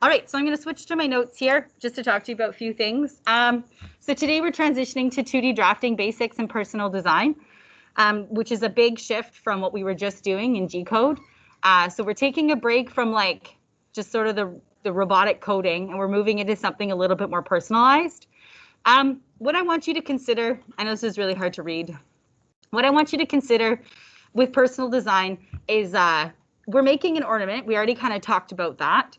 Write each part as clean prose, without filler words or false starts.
All right, so I'm going to switch to my notes here just to talk to you about a few things. So today we're transitioning to 2D drafting basics and personal design, which is a big shift from what we were just doing in G code. So we're taking a break from like just sort of the robotic coding, and we're moving into something a little bit more personalized. What I want you to consider, I know this is really hard to read. What I want you to consider with personal design is we're making an ornament. We already kind of talked about that.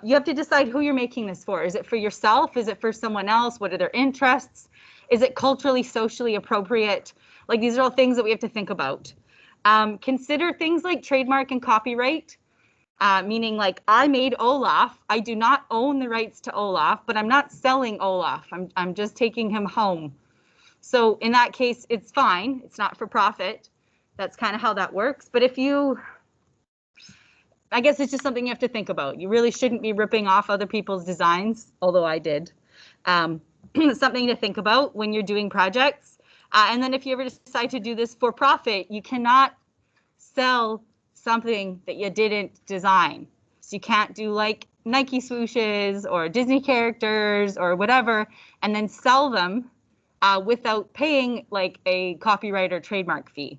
You have to decide who you're making this for. Is it for yourself? Is it for someone else? What are their interests? Is it culturally, socially appropriate? Like, these are all things that we have to think about. Consider things like trademark and copyright, meaning like I made Olaf. I do not own the rights to Olaf, but I'm not selling Olaf. I'm just taking him home. So in that case, it's fine. It's not for profit. That's kind of how that works. But if you, I guess it's just something you have to think about. You really shouldn't be ripping off other people's designs, although I did. Something to think about when you're doing projects. And then if you ever decide to do this for profit, you cannot sell something that you didn't design. So you can't do like Nike swooshes or Disney characters or whatever, and then sell them without paying like a copyright or trademark fee,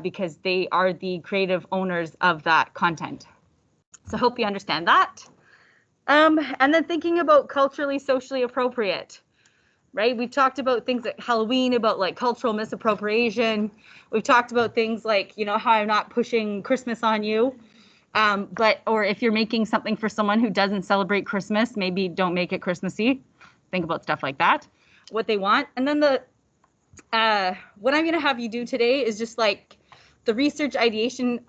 because they are the creative owners of that content. So I hope you understand that. And then thinking about culturally, socially appropriate, right? We've talked about things like Halloween, about like cultural misappropriation. We've talked about things like, you know, how I'm not pushing Christmas on you. Or if you're making something for someone who doesn't celebrate Christmas, maybe don't make it Christmassy. Think about stuff like that, what they want. And then what I'm going to have you do today is just like the research ideation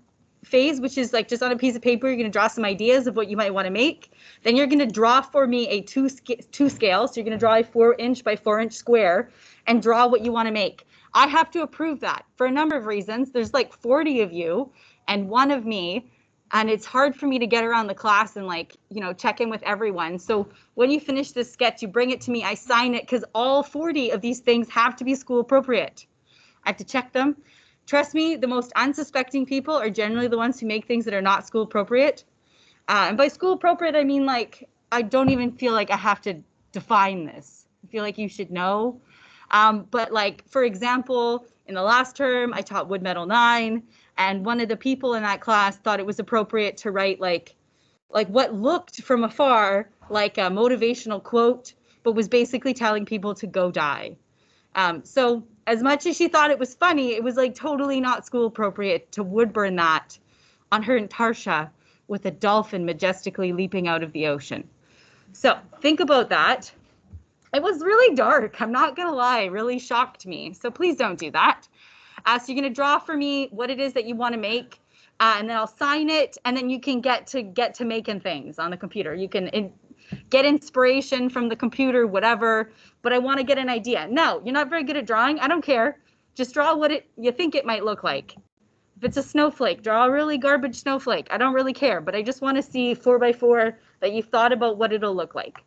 phase, which is like just on a piece of paper, you're going to draw some ideas of what you might want to make. Then you're going to draw for me a two scale. So you're going to draw a 4-inch by 4-inch square and draw what you want to make. I have to approve that for a number of reasons. There's like 40 of you and one of me. And it's hard for me to get around the class and like, you know, check in with everyone. So when you finish this sketch, you bring it to me, I sign it, because all 40 of these things have to be school appropriate. I have to check them. Trust me, the most unsuspecting people are generally the ones who make things that are not school appropriate. And by school appropriate, I mean, like, I don't even feel like I have to define this. I feel like you should know. But like, for example, in the last term, I taught Wood Metal 9. And one of the people in that class thought it was appropriate to write like what looked from afar like a motivational quote, but was basically telling people to go die. So as much as she thought it was funny, it was like totally not school appropriate to wood burn that on her Tarsha with a dolphin majestically leaping out of the ocean. So think about that. It was really dark. I'm not going to lie. It really shocked me. So please don't do that. So you're going to draw for me what it is that you want to make, and then I'll sign it, and then you can get to making things on the computer. You can get inspiration from the computer, whatever, but I want to get an idea. No, you're not very good at drawing. I don't care. Just draw what you think it might look like. If it's a snowflake, draw a really garbage snowflake. I don't really care, but I just want to see 4x4 that you've thought about what it'll look like.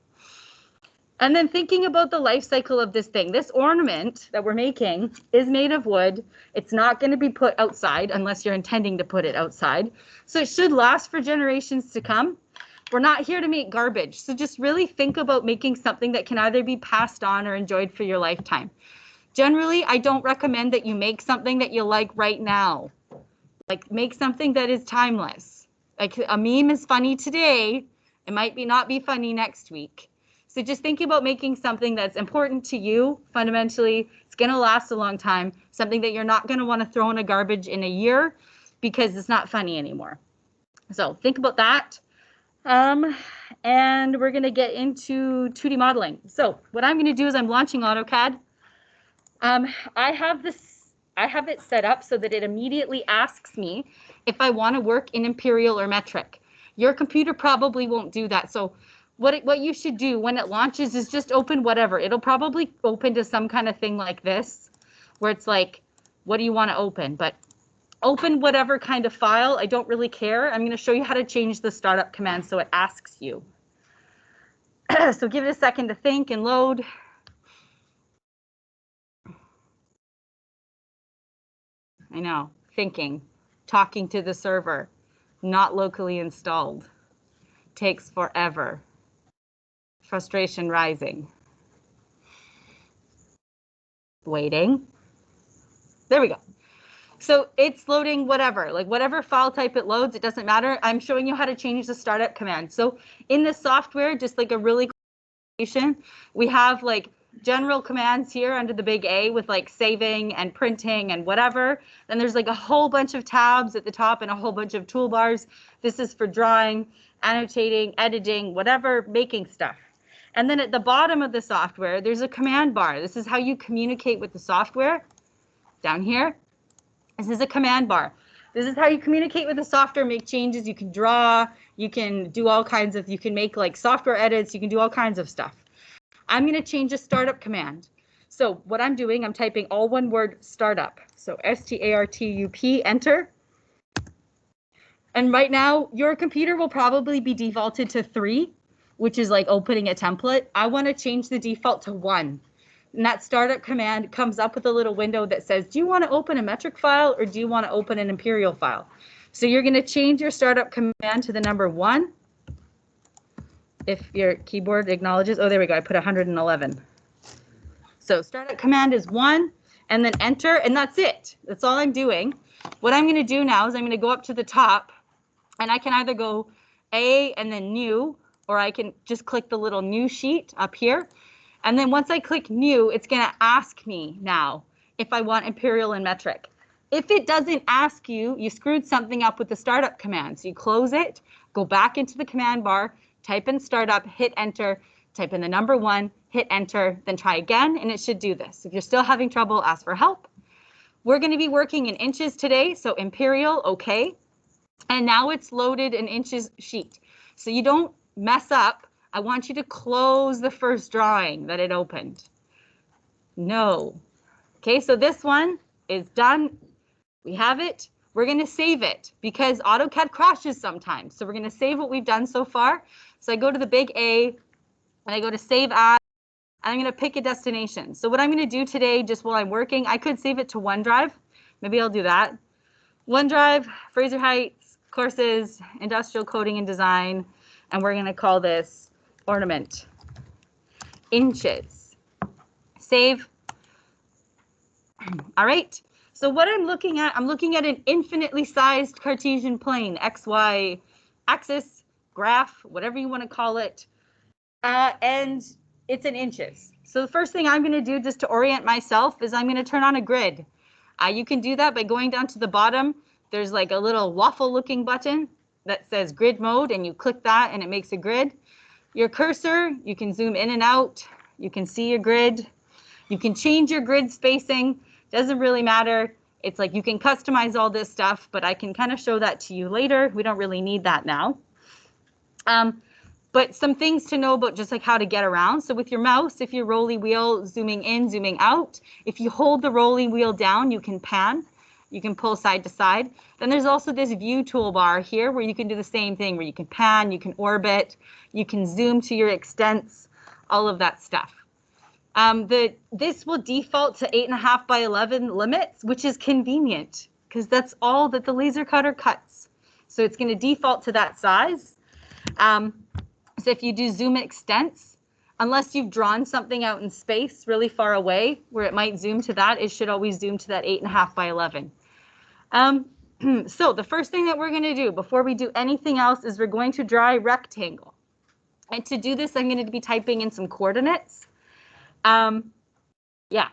And then thinking about the life cycle of this thing, this ornament that we're making is made of wood. It's not going to be put outside unless you're intending to put it outside. So it should last for generations to come. We're not here to make garbage. So just really think about making something that can either be passed on or enjoyed for your lifetime. Generally, I don't recommend that you make something that you like right now. Like, make something that is timeless. Like, a meme is funny today. It might not be funny next week. So just think about making something that's important to you, fundamentally. It's going to last a long time. Something that you're not going to want to throw in a garbage in a year because it's not funny anymore. So think about that. And we're going to get into 2D modeling. So what I'm going to do is I'm launching AutoCAD. I have it set up so that it immediately asks me if I want to work in imperial or metric. Your computer probably won't do that. So what you should do when it launches is just open whatever. It'll probably open to some kind of thing like this, where it's like, what do you want to open? But open whatever kind of file. I don't really care. I'm going to show you how to change the startup command so it asks you. So give it a second to think and load. I know, thinking, talking to the server, not locally installed. takes forever. Frustration rising. Waiting. There we go. So it's loading whatever, like whatever file type it loads, it doesn't matter. I'm showing you how to change the startup command. So in the software, just like a really quick, we have like general commands here under the big A with like saving and printing and whatever. Then there's like a whole bunch of tabs at the top and a whole bunch of toolbars. This is for drawing, annotating, editing, whatever, making stuff. And then at the bottom of the software, there's a command bar. This is how you communicate with the software. Down here, this is a command bar. This is how you communicate with the software, make changes. You can draw, you can do all kinds of, you can make like software edits, you can do all kinds of stuff. I'm going to change a startup command. So what I'm doing, I'm typing all one word startup. So STARTUP, enter. And right now, your computer will probably be defaulted to 3, which is like opening a template. I want to change the default to 1. And that startup command comes up with a little window that says, do you want to open a metric file or do you want to open an imperial file? So you're going to change your startup command to the number 1. If your keyboard acknowledges, oh, there we go, I put 111. So startup command is 1, and then enter, and that's it. That's all I'm doing. What I'm going to do now is I'm going to go up to the top, and I can either go A and then new, or I can just click the little new sheet up here. And then once I click new, it's going to ask me now if I want imperial and metric. If it doesn't ask you, you screwed something up with the startup command. So you close it, go back into the command bar, type in startup, hit enter, type in the number 1, hit enter, then try again, and it should do this. If you're still having trouble, ask for help. We're going to be working in inches today, so imperial, okay. And now it's loaded an inches sheet. So you don't mess up. I want you to close the first drawing that it opened. No. Okay, so this one is done. We have it. We're going to save it because AutoCAD crashes sometimes. So we're going to save what we've done so far. So I go to the big A and I go to save as, and I'm going to pick a destination. So what I'm going to do today, just while I'm working, I could save it to OneDrive. Maybe I'll do that. OneDrive, Fraser Heights, courses, industrial coding and design, and we're going to call this ornament. Inches. Save. All right. So what I'm looking at an infinitely sized Cartesian plane, XY axis, graph, whatever you want to call it, and it's in inches. So the first thing I'm going to do just to orient myself is I'm going to turn on a grid. You can do that by going down to the bottom. There's like a little waffle looking button that says grid mode, and you click that and it makes a grid. Your cursor, you can zoom in and out. You can see your grid. You can change your grid spacing. Doesn't really matter. It's like you can customize all this stuff, but I can kind of show that to you later. We don't really need that now. But some things to know about just like how to get around. So with your mouse, if you rolly wheel zooming in, zooming out, if you hold the rolly wheel down, you can pan. You can pull side to side. Then there's also this view toolbar here where you can do the same thing, where you can pan, you can orbit, you can zoom to your extents, all of that stuff. This will default to 8.5 by 11 limits, which is convenient because that's all that the laser cutter cuts. So it's going to default to that size. So if you do zoom extents, unless you've drawn something out in space really far away where it might zoom to that, it should always zoom to that 8.5 by 11. So the first thing that we're going to do before we do anything else is we're going to draw a rectangle. And to do this, I'm going to be typing in some coordinates. Yeah.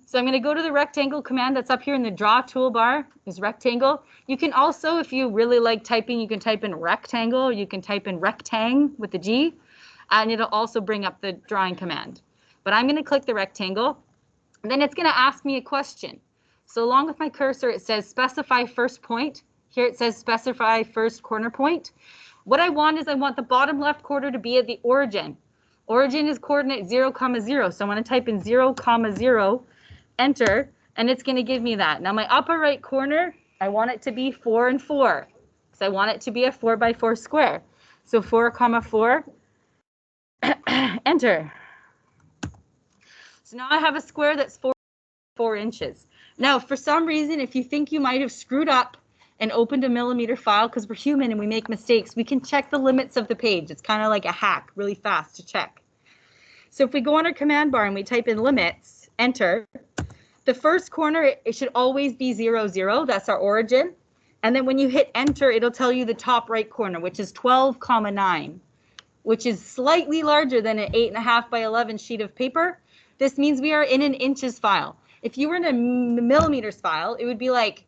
So I'm going to go to the rectangle command that's up here in the draw toolbar is rectangle. You can also, if you really like typing, you can type in rectangle. You can type in rectang with the G, and it'll also bring up the drawing command. But I'm going to click the rectangle, and then it's going to ask me a question. So along with my cursor, it says specify first point. Here it says specify first corner point. What I want is I want the bottom left corner to be at the origin. Origin is coordinate 0, 0. So I'm going to type in 0, 0, enter, and it's going to give me that. Now my upper right corner, I want it to be 4 and 4. So I want it to be a 4 by 4 square. So 4, 4, enter. So now I have a square that's 4 inches. Now, for some reason, if you think you might have screwed up and opened a millimeter file, because we're human and we make mistakes, we can check the limits of the page. It's kind of like a hack, really fast to check. So if we go on our command bar and we type in limits, enter, the first corner, it should always be 0, 0. That's our origin. And then when you hit enter, it'll tell you the top right corner, which is 12, 9, which is slightly larger than an 8.5 by 11 sheet of paper. This means we are in an inches file. If you were in a millimeters file, it would be like,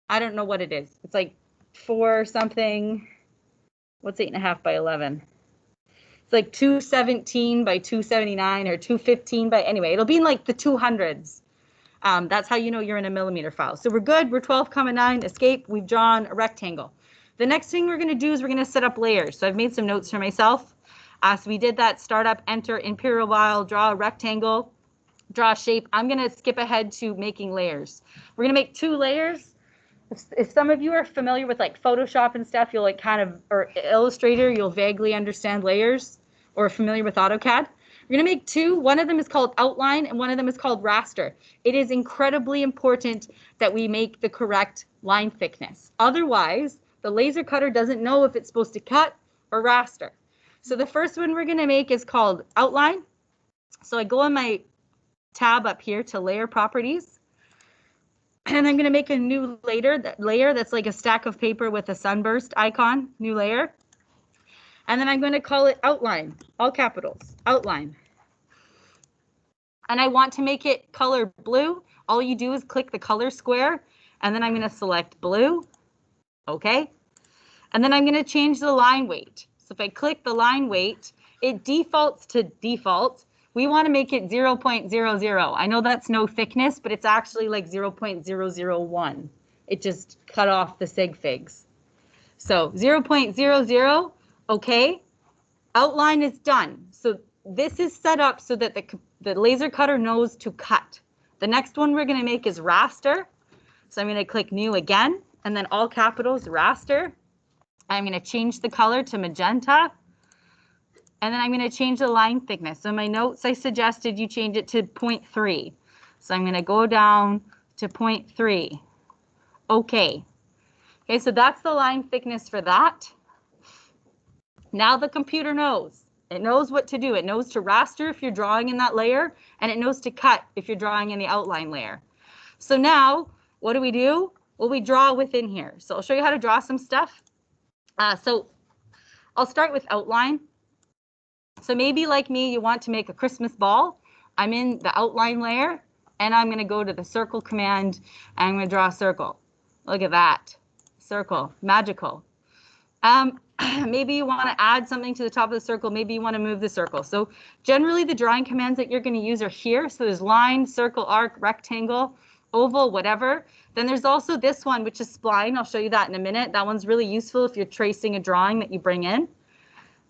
I don't know what it is. It's like 4 something. What's 8.5 by 11? It's like 217 by 279 or 215 by, anyway, it'll be in like the 200s. That's how you know you're in a millimeter file. So we're good. We're 12, 9, escape. We've drawn a rectangle. The next thing we're going to do is we're going to set up layers. So I've made some notes for myself. So we did that, start up, enter, imperial file, draw a rectangle, draw a shape. I'm going to skip ahead to making layers. We're going to make 2 layers. If some of you are familiar with like Photoshop and stuff, you'll like kind of, or Illustrator, you'll vaguely understand layers, or familiar with AutoCAD. We're going to make 2. One of them is called outline and one of them is called raster. It is incredibly important that we make the correct line thickness. Otherwise, the laser cutter doesn't know if it's supposed to cut or raster. So the first one we're going to make is called outline. So I go on my tab up here to layer properties. And I'm going to make a new layer that's like a stack of paper with a sunburst icon, new layer. And then I'm going to call it outline, all capitals, outline. And I want to make it color blue. All you do is click the color square, and then I'm going to select blue. Okay. And then I'm going to change the line weight. So if I click the line weight, it defaults to default. We want to make it 0.00. I know that's no thickness, but it's actually like 0.001. It just cut off the sig figs. So 0.00, okay. Outline is done. So this is set up so that the laser cutter knows to cut. The next one we're going to make is raster. So I'm going to click new again, and then all capitals, raster. I'm going to change the color to magenta. And then I'm going to change the line thickness. So in my notes, I suggested you change it to 0.3. So I'm going to go down to 0.3. Okay. Okay, so that's the line thickness for that. Now the computer knows. It knows what to do. It knows to raster if you're drawing in that layer, and it knows to cut if you're drawing in the outline layer. So now, what do? Well, we draw within here. So I'll show you how to draw some stuff. So I'll start with outline. So maybe like me, you want to make a Christmas ball. I'm in the outline layer, and I'm going to go to the circle command, and I'm going to draw a circle. Look at that. Circle. Magical. Maybe you want to add something to the top of the circle. Maybe you want to move the circle. So generally, the drawing commands that you're going to use are here. So there's line, circle, arc, rectangle, oval, whatever. Then there's also this one, which is spline. I'll show you that in a minute. That one's really useful if you're tracing a drawing that you bring in.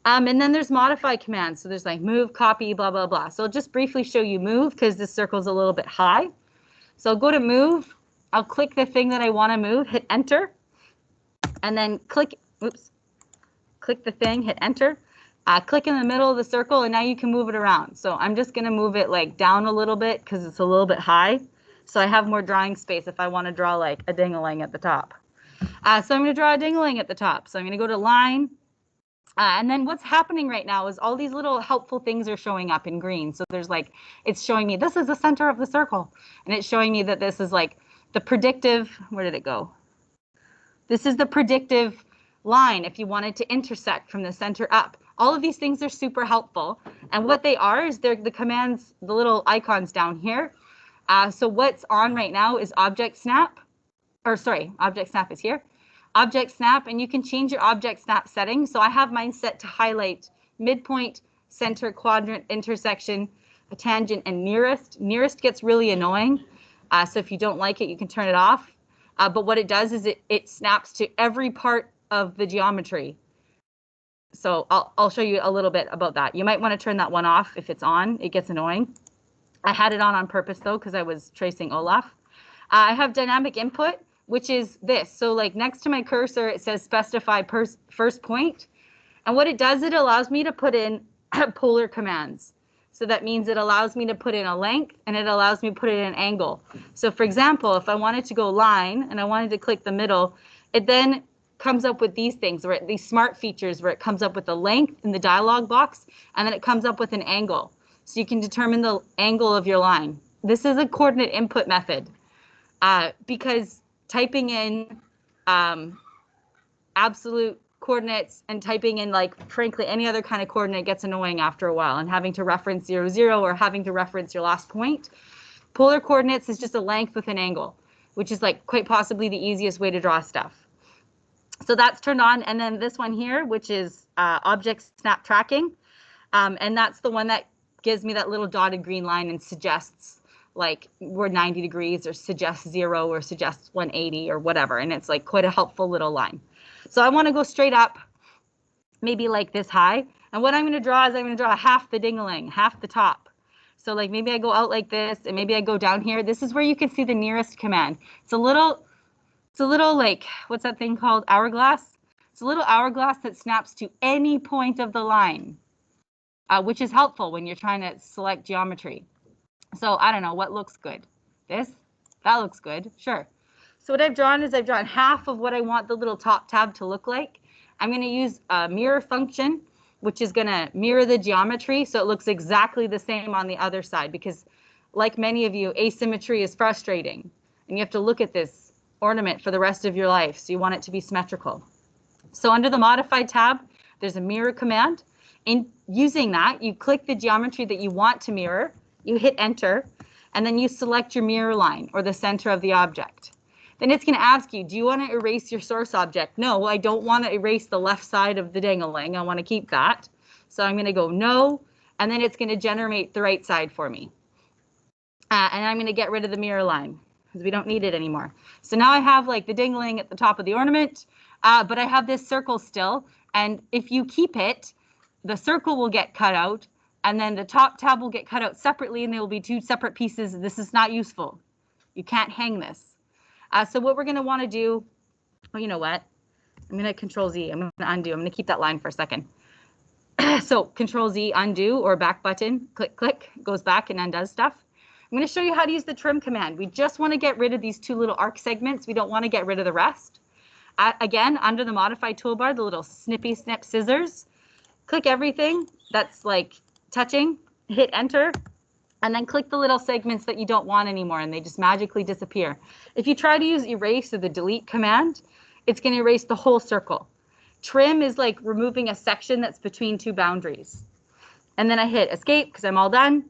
And then there's modify commands. So there's like move, copy, blah, blah, blah. So I'll just briefly show you move because this circle's a little bit high. So I'll go to move. I'll click the thing that I want to move, hit enter, and then click the thing, hit enter. Click in the middle of the circle, and now you can move it around. So I'm just going to move it like down a little bit because it's a little bit high. So I have more drawing space if I want to draw like a ding-a-ling at the top. So I'm going to draw a ding-a-ling at the top. So I'm going to go to line. And then what's happening right now is all these little helpful things are showing up in green. So there's like, it's showing me this is the center of the circle. And it's showing me that this is like the predictive, where did it go? This is the predictive line if you wanted to intersect from the center up. All of these things are super helpful. And what they are is they're the commands, the little icons down here. So what's on right now is object snap, object snap is here. Object snap, and you can change your object snap settings. So I have mine set to highlight midpoint, center, quadrant, intersection, a tangent, and nearest. Nearest gets really annoying. So if you don't like it, you can turn it off. But what it does is it snaps to every part of the geometry. So I'll show you a little bit about that. You might want to turn that one off if it's on. It gets annoying. I had it on purpose though, because I was tracing Olaf. I have dynamic input, which is this. So like next to my cursor, it says specify first point. And what it does, it allows me to put in polar commands. So that means it allows me to put in a length and it allows me to put in an angle. So for example, if I wanted to go line and I wanted to click the middle, It then comes up with these things, where these smart features where it comes up with the length in the dialog box, and then it comes up with an angle. So you can determine the angle of your line. This is a coordinate input method because typing in absolute coordinates and typing in, like, frankly, any other kind of coordinate gets annoying after a while, and having to reference 0, 0 or having to reference your last point. Polar coordinates is just a length with an angle, which is like quite possibly the easiest way to draw stuff. So that's turned on. And then this one here, which is object snap tracking. And that's the one that gives me that little dotted green line and suggests like we're 90 degrees or suggests 0 or suggests 180 or whatever. And it's like quite a helpful little line. So I want to go straight up, maybe like this high. And what I'm going to draw is I'm going to draw half the ding-a-ling, half the top. So like maybe I go out like this and maybe I go down here. This is where you can see the nearest command. It's a little like, what's that thing called? Hourglass. It's a little hourglass that snaps to any point of the line, which is helpful when you're trying to select geometry. So I don't know, what looks good? This? That looks good, sure. So what I've drawn is I've drawn half of what I want the little top tab to look like. I'm going to use a mirror function, which is going to mirror the geometry so it looks exactly the same on the other side, because like many of you, asymmetry is frustrating and you have to look at this ornament for the rest of your life, so you want it to be symmetrical. So under the modified tab, there's a mirror command. In using that, you click the geometry that you want to mirror, you hit enter, and then you select your mirror line or the center of the object. Then it's going to ask you, do you want to erase your source object? No, I don't want to erase the left side of the dangling. I want to keep that. So I'm going to go no, and then it's going to generate the right side for me. And I'm going to get rid of the mirror line because we don't need it anymore. So now I have like the dingling at the top of the ornament, but I have this circle still. And if you keep it, the circle will get cut out, and then the top tab will get cut out separately, and they will be two separate pieces. This is not useful. You can't hang this. So what we're going to want to do, well, you know what? I'm going to Control Z. I'm going to undo. I'm going to keep that line for a second. So Control Z, undo, or back button, click, click, goes back and undoes stuff. I'm going to show you how to use the trim command. We just want to get rid of these two little arc segments. We don't want to get rid of the rest. Again, under the modified toolbar, the little snippy snip scissors, click everything that's like touching, hit enter, and then click the little segments that you don't want anymore, and they just magically disappear. If you try to use erase or the delete command, it's going to erase the whole circle. Trim is like removing a section that's between two boundaries. And then I hit escape because I'm all done.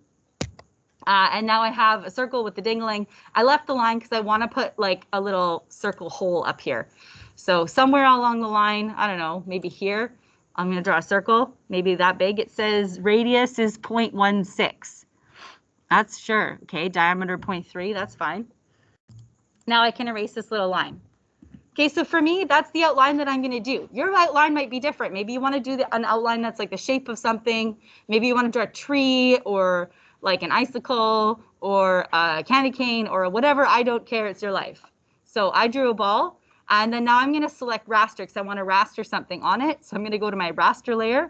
And now I have a circle with the dingling. I left the line because I want to put like a little circle hole up here. So somewhere along the line, I don't know, maybe here, I'm going to draw a circle, maybe that big. It says radius is 0.16. That's sure. Okay, diameter 0.3, that's fine. Now I can erase this little line. Okay, so for me, that's the outline that I'm going to do. Your outline might be different. Maybe you want to do an outline that's like the shape of something. Maybe you want to draw a tree or like an icicle or a candy cane or whatever. I don't care. It's your life. So I drew a ball, and then now I'm going to select raster because I want to raster something on it. So I'm going to go to my raster layer,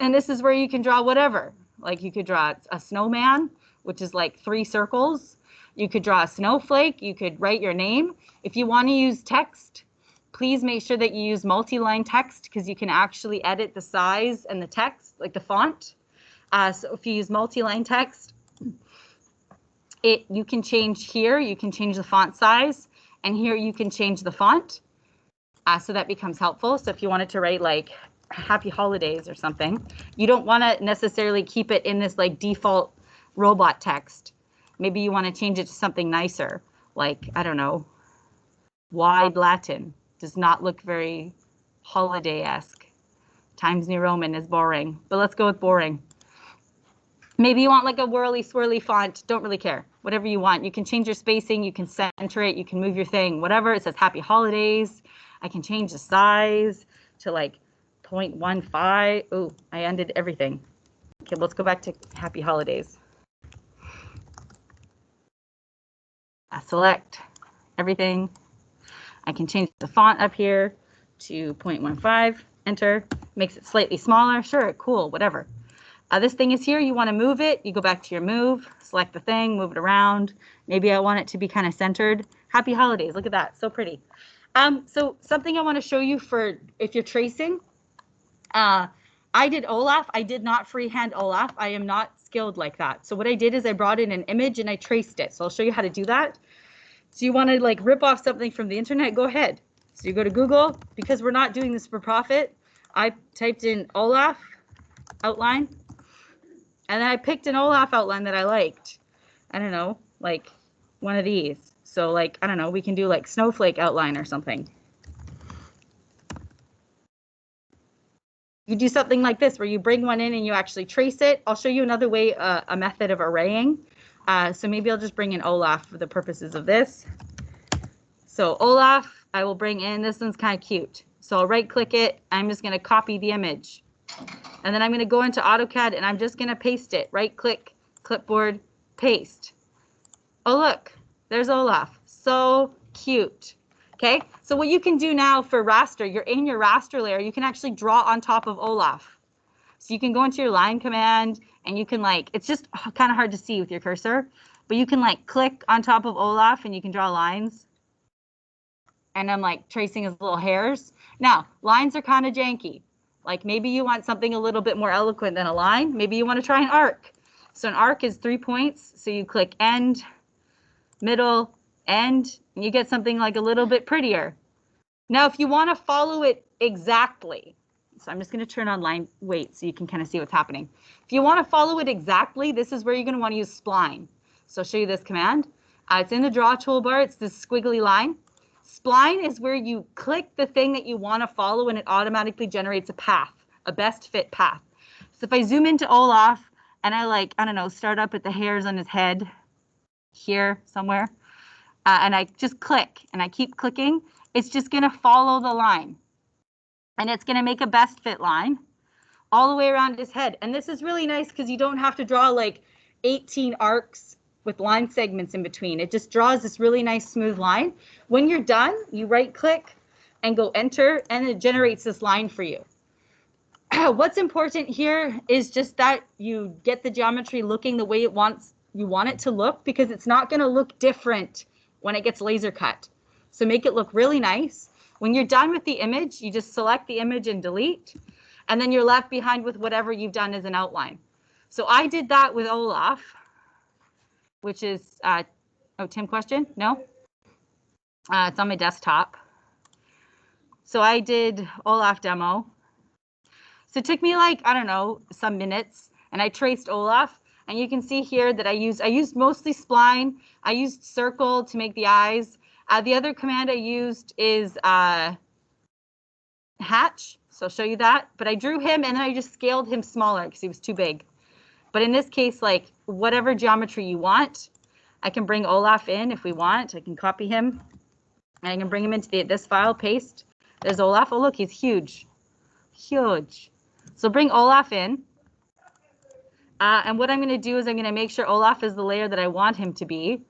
and this is where you can draw whatever. Like you could draw a snowman, which is like 3 circles. You could draw a snowflake. You could write your name. If you want to use text, please make sure that you use multi-line text because you can actually edit the size and the text, like the font. So if you use multi-line text, you can change here, you can change the font size, and here you can change the font. So that becomes helpful. So if you wanted to write like happy holidays or something, you don't want to necessarily keep it in this like default robot text. Maybe you want to change it to something nicer, like, I don't know, wide Latin. Does not look very holiday-esque. Times New Roman is boring, but let's go with boring. Maybe you want like a whirly swirly font. Don't really care. Whatever you want. You can change your spacing. You can center it. You can move your thing. Whatever. It says happy holidays. I can change the size to like 0.15. Oh, I undid everything. Okay, let's go back to happy holidays. I select everything. I can change the font up here to 0.15. Enter. Makes it slightly smaller. Sure, cool, whatever. This thing is here, you want to move it, you go back to your move, select the thing, move it around. Maybe I want it to be kind of centered. Happy holidays, look at that, so pretty. So something I want to show you for if you're tracing, I did Olaf. I did not freehand Olaf. I am not skilled like that. So what I did is I brought in an image and I traced it. So I'll show you how to do that. So you want to like rip off something from the internet, go ahead. So you go to Google, because we're not doing this for profit. I typed in Olaf outline, and then I picked an Olaf outline that I liked. I don't know, like one of these. So like, I don't know, we can do like snowflake outline or something. You do something like this where you bring one in and you actually trace it. I'll show you another way, a method of arraying. So maybe I'll just bring in Olaf for the purposes of this. So Olaf, I will bring in, this one's kind of cute. So I'll right click it. I'm just going to copy the image. And then I'm going to go into AutoCAD and I'm just going to paste it. Right click, clipboard, paste. Oh, look, there's Olaf. So cute. Okay, so what you can do now for raster, you're in your raster layer, you can actually draw on top of Olaf. So you can go into your line command and you can like, it's just kind of hard to see with your cursor, but you can like click on top of Olaf and you can draw lines. And I'm like tracing his little hairs. Now, lines are kind of janky. Like maybe you want something a little bit more eloquent than a line. Maybe you want to try an arc. So an arc is 3 points. So you click end, middle, end, and you get something like a little bit prettier. Now, if you want to follow it exactly, so I'm just going to turn on line weight so you can kind of see what's happening. If you want to follow it exactly, this is where you're going to want to use spline. So I'll show you this command. It's in the draw toolbar. It's this squiggly line. Spline is where you click the thing that you want to follow and it automatically generates a path, a best fit path. So if I zoom into Olaf and I like, I don't know, start up at the hairs on his head here somewhere, and I just click and I keep clicking, it's just going to follow the line. And it's going to make a best fit line all the way around his head. And this is really nice because you don't have to draw like 18 arcs with line segments in between. It just draws this really nice smooth line. When you're done, you right click and go enter, and it generates this line for you. What's important here is just that you get the geometry looking the way you want it to look, because it's not going to look different when it gets laser cut. So make it look really nice. When you're done with the image, you just select the image and delete, and then you're left behind with whatever you've done as an outline. So I did that with Olaf, which is, oh, Tim question? No? It's on my desktop. So I did Olaf demo. So it took me like, I don't know, some minutes, and I traced Olaf. And you can see here that I used mostly spline. I used circle to make the eyes. The other command I used is hatch. So I'll show you that. But I drew him and then I just scaled him smaller because he was too big. But in this case, like whatever geometry you want, I can bring Olaf in if we want. I can copy him and I can bring him into this file, paste. There's Olaf. Oh, look, he's huge. Huge. So bring Olaf in. And what I'm going to do is I'm going to make sure Olaf is the layer that I want him to be.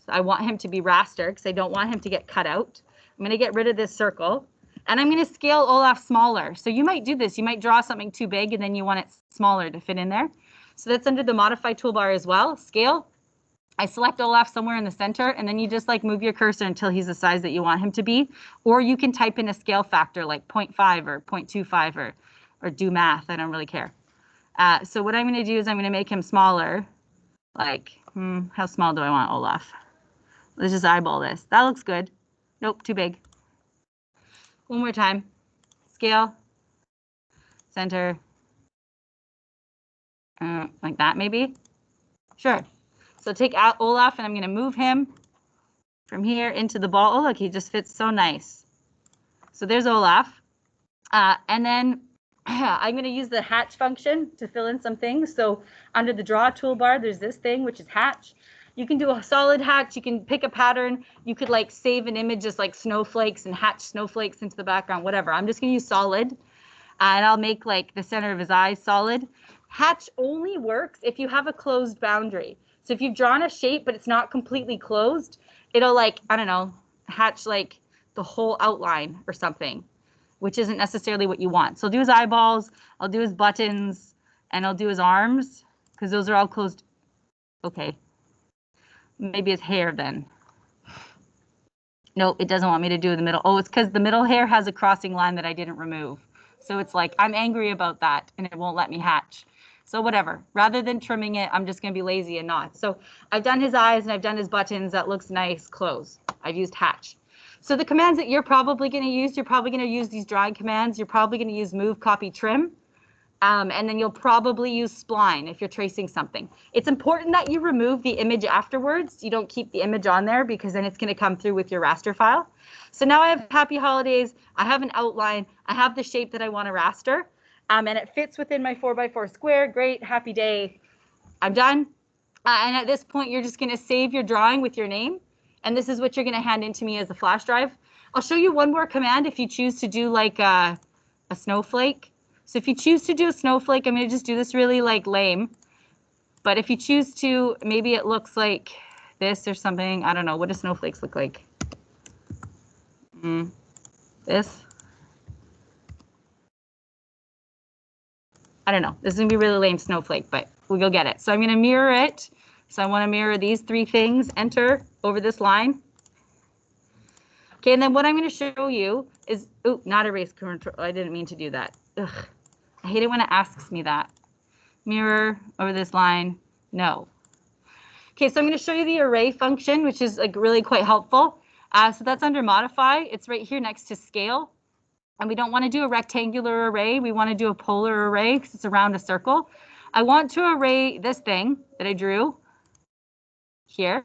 So I want him to be raster because I don't want him to get cut out. I'm going to get rid of this circle. And I'm going to scale Olaf smaller. So you might do this. You might draw something too big and then you want it smaller to fit in there. So that's under the modify toolbar as well. Scale. I select Olaf somewhere in the center, and then you just like move your cursor until he's the size that you want him to be. Or you can type in a scale factor like 0.5 or 0.25 or do math. I don't really care. So what I'm going to do is I'm going to make him smaller. Like, how small do I want Olaf? Let's just eyeball this. That looks good. Nope, too big. One more time. Scale. Center. Like that maybe? Sure. So take out Olaf and I'm going to move him from here into the ball. Oh, look, he just fits so nice. So there's Olaf. And then I'm going to use the hatch function to fill in some things. So under the draw toolbar, there's this thing, which is hatch. You can do a solid hatch. You can pick a pattern. You could like save an image just like snowflakes and hatch snowflakes into the background, whatever. I'm just going to use solid. And I'll make like the center of his eyes solid. Hatch only works if you have a closed boundary. So if you've drawn a shape, but it's not completely closed, it'll like, I don't know, hatch like the whole outline or something, which isn't necessarily what you want. So I'll do his eyeballs, I'll do his buttons, and I'll do his arms, because those are all closed. Okay. Maybe his hair then. No, it doesn't want me to do the middle. Oh, it's because the middle hair has a crossing line that I didn't remove. So it's like, I'm angry about that and it won't let me hatch. So whatever, rather than trimming it, I'm just gonna be lazy and not. So I've done his eyes and I've done his buttons. That looks nice, close. I've used hatch. So the commands that you're probably gonna use, you're probably gonna use these drawing commands. You're probably gonna use move, copy, trim. And then you'll probably use spline if you're tracing something. It's important that you remove the image afterwards. You don't keep the image on there because then it's going to come through with your raster file. So now I have happy holidays. I have an outline. I have the shape that I want to raster. And it fits within my 4x4 square. Great. Happy day. I'm done. And at this point, you're just going to save your drawing with your name. And this is what you're going to hand into me as a flash drive. I'll show you one more command if you choose to do like a snowflake. So if you choose to do a snowflake, I'm going to just do this really like lame. But if you choose to, maybe it looks like this or something. I don't know. What do snowflakes look like? This? I don't know. This is going to be really lame snowflake, but we'll go get it. So I'm going to mirror it. So I want to mirror these three things, enter over this line. Okay, and then what I'm going to show you is, oh, not erase control. I didn't mean to do that. Ugh. I hate it when it asks me that. Mirror over this line, no. Okay, so I'm going to show you the array function, which is like really quite helpful. So that's under modify. It's right here next to scale. And we don't want to do a rectangular array. We want to do a polar array because it's around a circle. I want to array this thing that I drew here.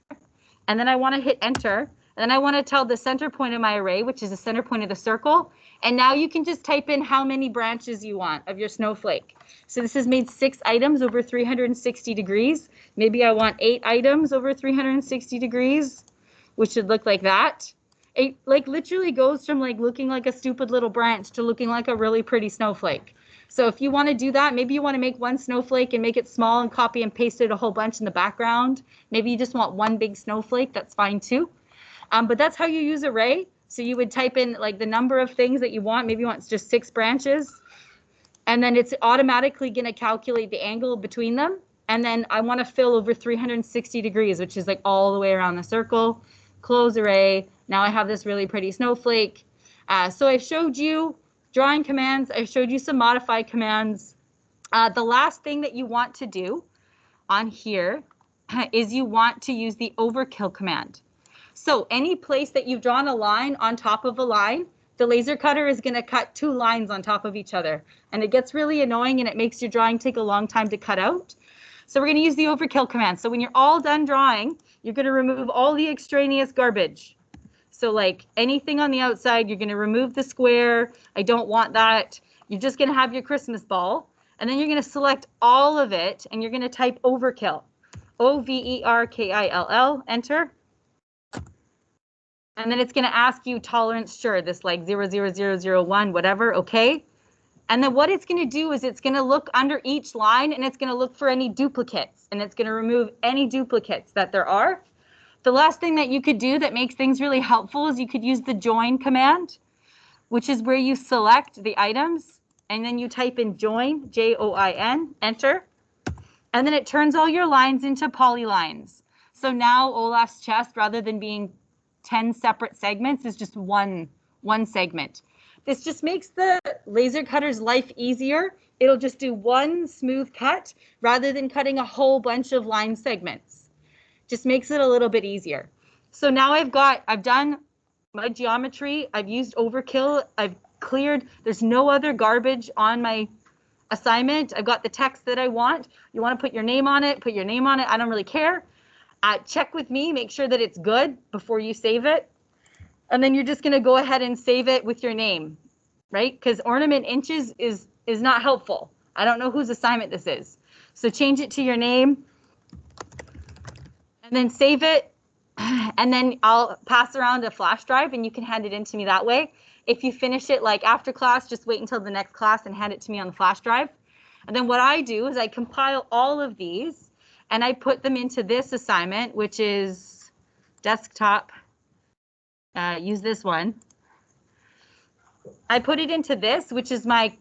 And then I want to hit enter. And then I want to tell the center point of my array, which is the center point of the circle. And now you can just type in how many branches you want of your snowflake. So this has made 6 items over 360 degrees. Maybe I want 8 items over 360 degrees, which should look like that. It like literally goes from like looking like a stupid little branch to looking like a really pretty snowflake. So if you want to do that, maybe you want to make one snowflake and make it small and copy and paste it a whole bunch in the background. Maybe you just want one big snowflake. That's fine too. But that's how you use array. So you would type in like the number of things that you want. Maybe you want just 6 branches. And then it's automatically going to calculate the angle between them. And then I want to fill over 360 degrees, which is like all the way around the circle. Close array. Now I have this really pretty snowflake. So I showed you drawing commands. I showed you some modify commands. The last thing that you want to do on here is you want to use the overkill command. So any place that you've drawn a line on top of a line, the laser cutter is going to cut 2 lines on top of each other. And it gets really annoying and it makes your drawing take a long time to cut out. So we're going to use the overkill command. So when you're all done drawing, you're going to remove all the extraneous garbage. So like anything on the outside, you're going to remove the square. I don't want that. You're just going to have your Christmas ball. And then you're going to select all of it and you're going to type overkill. overkill, enter. And then it's going to ask you tolerance, sure, this like 00001, whatever, okay. And then what it's going to do is it's going to look under each line and it's going to look for any duplicates and it's going to remove any duplicates that there are. The last thing that you could do that makes things really helpful is you could use the join command, which is where you select the items and then you type in join, J-O-I-N, enter. And then it turns all your lines into polylines. So now Olaf's chest, rather than being 10 separate segments, is just one segment. This just makes the laser cutter's life easier. It'll just do one smooth cut rather than cutting a whole bunch of line segments. Just makes it a little bit easier. So now I've done my geometry. I've used overkill. I've cleared. There's no other garbage on my assignment. I've got the text that I want. You want to put your name on it, put your name on it. I don't really care. Check with me, make sure that it's good before you save it. And then you're just going to go ahead and save it with your name, right? Because ornament inches is not helpful. I don't know whose assignment this is. So change it to your name and then save it. And then I'll pass around a flash drive and you can hand it in to me that way. If you finish it like after class, just wait until the next class and hand it to me on the flash drive. And then what I do is I compile all of these and I put them into this assignment, which is desktop. Use this one. I put it into this, which is my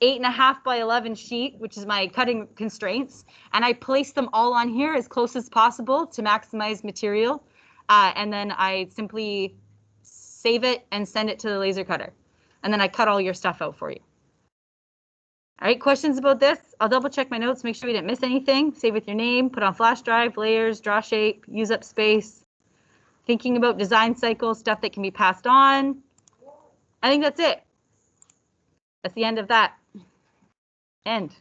8.5 by 11 sheet, which is my cutting constraints. And I place them all on here as close as possible to maximize material. And then I simply save it, and send it to the laser cutter. And then I cut all your stuff out for you. All right, questions about this? I'll double check my notes, make sure we didn't miss anything. Save with your name, put on flash drive, layers, draw shape, use up space. Thinking about design cycles, stuff that can be passed on. I think that's it. That's the end of that. End.